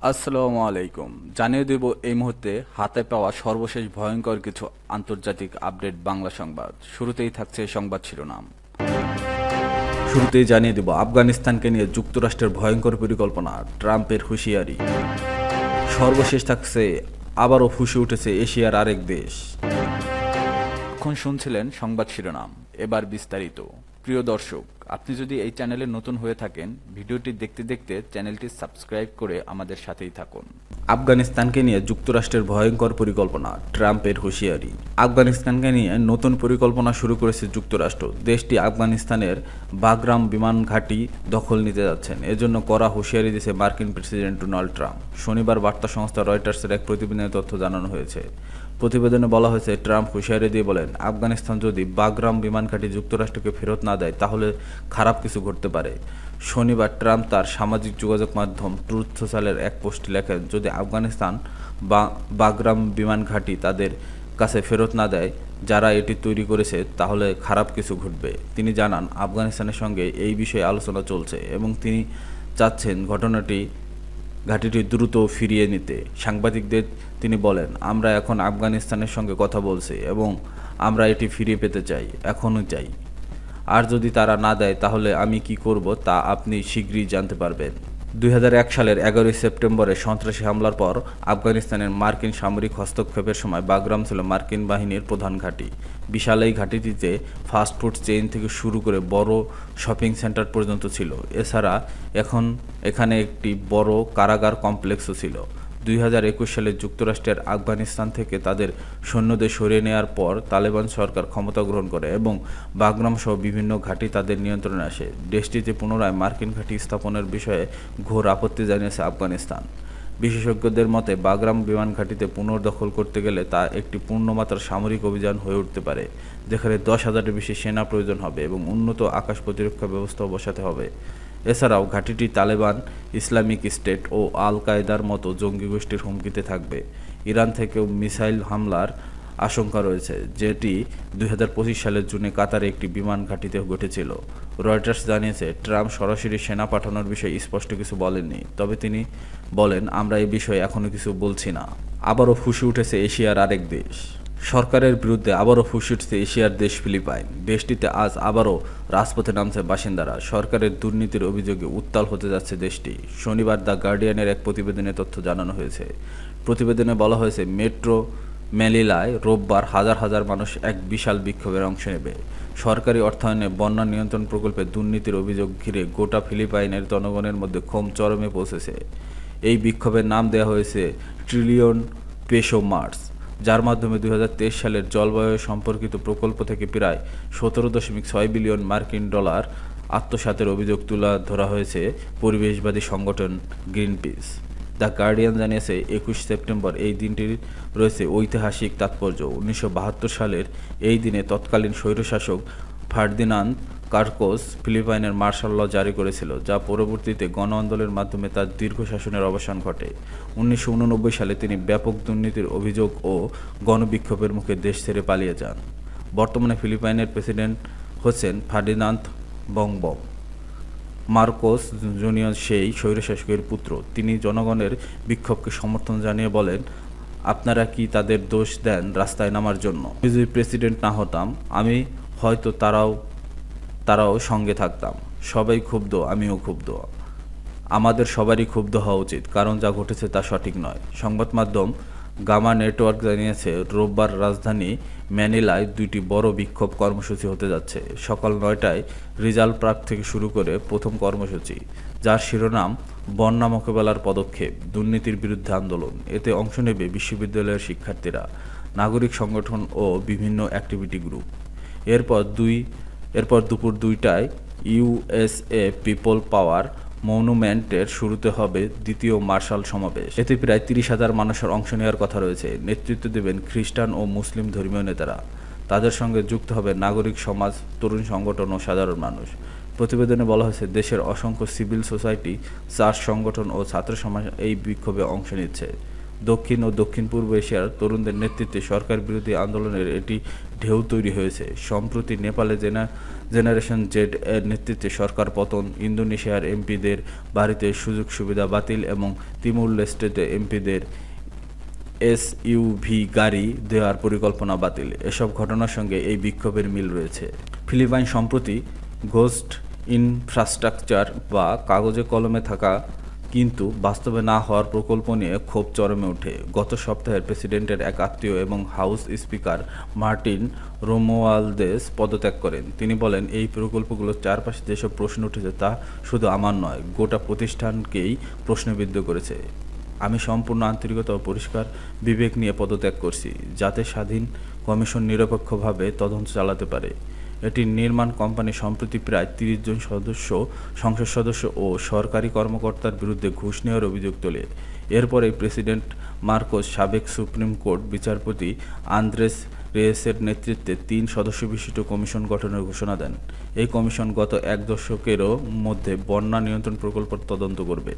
আসসালামু আলাইকুম। জানিয়ে দেব এই মুহূর্তে হাতে পাওয়া সর্বশেষ ভয়ঙ্কর কিছু আন্তর্জাতিক আপডেট বাংলা সংবাদ। শুরুতেই থাকছে সংবাদ শিরোনাম। শুরুতেই জানিয়ে দেব আফগানিস্তানকে নিয়ে যুক্তরাষ্ট্রের ভয়ঙ্কর পরিকল্পনা, ট্রাম্পের হুঁশিয়ারি। সর্বশেষ থাকছে আবারও ফুঁসে উঠেছে এশিয়ার আরেক দেশ। এখন শুনছিলেন সংবাদ শিরোনাম, এবার বিস্তারিত। প্রিয় দর্শক, আপনি যদি এই চ্যানেলে নতুন হয়ে থাকেন, ভিডিওটি দেখতে দেখতে চ্যানেলটি সাবস্ক্রাইব করে আমাদের সাথেই থাকুন। আফগানিস্তানকে নিয়ে যুক্তরাষ্ট্রের ভয়ঙ্কর পরিকল্পনা, ট্রাম্পের হুঁশিয়ারি। আফগানিস্তানকে নিয়ে নতুন পরিকল্পনা শুরু করেছে যুক্তরাষ্ট্র। দেশটি আফগানিস্তানের বাগরাম বিমান ঘাঁটি দখল নিতে যাচ্ছেন, এজন্য কড়া হুঁশিয়ারি দিয়েছে মার্কিন প্রেসিডেন্ট ডোনাল্ড ট্রাম্প। শনিবার বার্তা সংস্থা রয়টার্সের এক প্রতিবেদনে তথ্য জানানো হয়েছে। প্রতিবেদনে বলা হয়েছে, ট্রাম্প হুঁশিয়ারি দিয়ে বলেন, আফগানিস্তান যদি বাগরাম বিমান ঘাঁটি যুক্তরাষ্ট্রকে ফেরত না দেয় তাহলে খারাপ কিছু ঘটতে পারে। শনিবার ট্রাম্প তার সামাজিক যোগাযোগ মাধ্যম ট্রুথ সোশ্যালের এক পোস্টে লেখেন, যদি আফগানিস্তান বাগরাম বিমান ঘাঁটি তাদের কাছে ফেরত না দেয় যারা এটি তৈরি করেছে তাহলে খারাপ কিছু ঘটবে। তিনি জানান, আফগানিস্তানের সঙ্গে এই বিষয়ে আলোচনা চলছে এবং তিনি চাচ্ছেন ঘাঁটিটি দ্রুত ফিরিয়ে নিতে। সাংবাদিকদের তিনি বলেন, আমরা এখন আফগানিস্তানের সঙ্গে কথা বলছি এবং আমরা এটি ফিরিয়ে পেতে চাই, এখনই চাই। আর যদি তারা না দেয় তাহলে আমি কি করব তা আপনি শীঘ্রই জানতে পারবেন। 2001 সালের 11 সেপ্টেম্বরে সন্ত্রাসী হামলার পর আফগানিস্তানের মার্কিন সামরিক হস্তক্ষেপের সময় বাগরাম ছিল মার্কিন বাহিনীর প্রধান ঘাঁটি। বিশাল এই ঘাঁটিটিতে ফাস্টফুড চেইন থেকে শুরু করে বড় শপিং সেন্টার পর্যন্ত ছিল। এছাড়া এখানে একটি বড় কারাগার কমপ্লেক্সও ছিল। 2021 সালে যুক্তরাষ্ট্রের আফগানিস্তান থেকে তাদের সৈন্যদের সরিয়ে নেওয়ার পর তালেবান সরকার ক্ষমতা গ্রহণ করে এবং বাগরাম সহ বিভিন্ন ঘাঁটি তাদের নিয়ন্ত্রণে আসে। দেশটিতে পুনরায় মার্কিন ঘাঁটি স্থাপনের বিষয়ে ঘোর আপত্তি জানিয়েছে আফগানিস্তান। বিশেষজ্ঞদের মতে, বাগরাম বিমান ঘাঁটিতে পুনর্দখল করতে গেলে তা একটি পূর্ণমাত্রার সামরিক অভিযান হয়ে উঠতে পারে, যেখানে 10,000-এর বেশি সেনা প্রয়োজন হবে এবং উন্নত আকাশ প্রতিরক্ষা ব্যবস্থাও বসাতে হবে। এছাড়াও ঘাঁটিটি তালেবান, ইসলামিক স্টেট ও আল কায়েদার মতো জঙ্গি গোষ্ঠীর হুমকিতে থাকবে। ইরান থেকেও মিসাইল হামলার আশঙ্কা রয়েছে, যেটি 2025 সালের জুনে কাতারে একটি বিমান ঘাঁটিতে ঘটেছিল। রয়টার্স জানিয়েছে, ট্রাম্প সরাসরি সেনা পাঠানোর বিষয়ে স্পষ্ট কিছু বলেননি, তবে তিনি বলেন, আমরা এই বিষয়ে এখনও কিছু বলছি না। আবারও ফুঁসে উঠেছে এশিয়ার আরেক দেশ। সরকারের বিরুদ্ধে আবারও ফুঁসে উঠছে এশিয়ার দেশ ফিলিপাইন। দেশটিতে আজ আবারও রাজপথে নামছে বাসিন্দারা। সরকারের দুর্নীতির অভিযোগে উত্তাল হতে যাচ্ছে দেশটি। শনিবার দ্য গার্ডিয়ানের এক প্রতিবেদনে তথ্য জানানো হয়েছে। প্রতিবেদনে বলা হয়েছে, মেট্রো ম্যানিলায় রোববার হাজার হাজার মানুষ এক বিশাল বিক্ষোভের অংশ নেবে। সরকারি অর্থায়নে বন্যা নিয়ন্ত্রণ প্রকল্পে দুর্নীতির অভিযোগ ঘিরে গোটা ফিলিপাইনের জনগণের মধ্যে ক্ষোভ চরমে পৌঁছেছে। এই বিক্ষোভের নাম দেওয়া হয়েছে ট্রিলিয়ন পেসো মার্চ, যার মাধ্যমে 2023 সালের জলবায়ু সম্পর্কিত প্রকল্প থেকে প্রায় 17.6 বিলিয়ন মার্কিন ডলার আত্মসাতের অভিযোগ তুলে ধরা হয়েছে পরিবেশবাদী সংগঠন গ্রিনপিস। দ্য গার্ডিয়ান জানিয়েছে, 21 সেপ্টেম্বর এই দিনটির রয়েছে ঐতিহাসিক তাৎপর্য। 1972 সালের এই দিনে তৎকালীন স্বৈরশাসক ফার্দিনান্দ কার্কোস ফিলিপাইনের মার্শাল ল জারি করেছিল, যা পরবর্তীতে গণ আন্দোলনের মাধ্যমে তার দীর্ঘ শাসনের অবসান ঘটে। 1989 সালে তিনি ব্যাপক দুর্নীতির অভিযোগ ও গণবিক্ষোভের মুখে দেশ ছেড়ে পালিয়ে যান। বর্তমানে ফিলিপাইনের প্রেসিডেন্ট হচ্ছেন ফার্ডিনান্দ বংবং মার্কোস জুনিয়র, সেই স্বৈরশাসকের পুত্র। তিনি জনগণের বিক্ষোভকে সমর্থন জানিয়ে বলেন, আপনারা কি তাদের দোষ দেন রাস্তায় নামার জন্য? আমি যদি প্রেসিডেন্ট না হতাম, আমি হয়তো তারাও সঙ্গে থাকতাম। সবাই ক্ষুব্ধ, আমিও ক্ষুব্ধ। আমাদের সবারই ক্ষুব্ধ হওয়া উচিত, কারণ যা ঘটেছে তা সঠিক নয়। সংবাদ মাধ্যম গামা নেটওয়ার্ক জানিয়েছে, রোববার রাজধানী ম্যানিলায় দুইটি বড় বিক্ষোভ কর্মসূচি হতে যাচ্ছে। সকাল 9টায় রিজাল পার্ক থেকে শুরু করে প্রথম কর্মসূচি, যার শিরোনাম বন্যা মোকাবেলার পদক্ষেপ, দুর্নীতির বিরুদ্ধে আন্দোলন। এতে অংশ নেবে বিশ্ববিদ্যালয়ের শিক্ষার্থীরা, নাগরিক সংগঠন ও বিভিন্ন অ্যাক্টিভিটি গ্রুপ। এরপর দুপুর 2টায় ইউএসএ পিপল পাওয়ার মনুমেন্টের শুরুতে হবে দ্বিতীয় মার্শাল সমাবেশ। এতে প্রায় 30,000 মানুষের অংশ নেওয়ার কথা রয়েছে। নেতৃত্ব দেবেন খ্রিস্টান ও মুসলিম ধর্মীয় নেতারা। তাদের সঙ্গে যুক্ত হবে নাগরিক সমাজ, তরুণ সংগঠন ও সাধারণ মানুষ। প্রতিবেদনে বলা হয়েছে, দেশের অসংখ্য সিভিল সোসাইটি, চার্চ সংগঠন ও ছাত্র সমাজ এই বিক্ষোভে অংশ নিচ্ছে। দক্ষিণ ও দক্ষিণ পূর্ব এশিয়ার তরুণদের নেতৃত্বে সরকার বিরোধী আন্দোলনের এটি ঢেউ তৈরি হয়েছে। সম্প্রতি নেপালে জেনারেশন জেড এর নেতৃত্বে সরকার পতন, ইন্দোনেশিয়ার এমপিদের বাড়িতে সুযোগ সুবিধা বাতিল এবং তিমুর লেস্টেতে এমপিদের এসইউভি গাড়ি দেওয়ার পরিকল্পনা বাতিল, এসব ঘটনার সঙ্গে এই বিক্ষোভের মিল রয়েছে। ফিলিপাইন সম্প্রতি ঘোস্ট ইনফ্রাস্ট্রাকচার বা কাগজে কলমে থাকা কিন্তু বাস্তবে না হওয়ার প্রকল্প নিয়ে ক্ষোভ চরমে ওঠে। গত সপ্তাহে প্রেসিডেন্টের এক আত্মীয় এবং হাউস স্পিকার মার্টিন রোমুয়ালদেস পদত্যাগ করেন। তিনি বলেন, এই প্রকল্পগুলোর চারপাশে যেসব প্রশ্ন উঠেছে তা শুধু আমার নয়, গোটা প্রতিষ্ঠানকেই প্রশ্নবিদ্ধ করেছে। আমি সম্পূর্ণ আন্তরিকতা ও পরিষ্কার বিবেক নিয়ে পদত্যাগ করছি, যাতে স্বাধীন কমিশন নিরপেক্ষভাবে তদন্ত চালাতে পারে। এটির নির্মাণ কোম্পানি সম্প্রতি প্রায় ৩০ জন সংসদ সদস্য ও সরকারি কর্মকর্তার বিরুদ্ধে ঘুষ নেওয়ার অভিযোগ তোলে। এরপরেই প্রেসিডেন্ট মার্কোস সাবেক সুপ্রিম কোর্ট বিচারপতি আন্দ্রেস রেয়েসের নেতৃত্বে ৩ সদস্য বিশিষ্ট কমিশন গঠনের ঘোষণা দেন। এই কমিশন গত এক দশকেরও মধ্যে বন্যা নিয়ন্ত্রণ প্রকল্প তদন্ত করবে।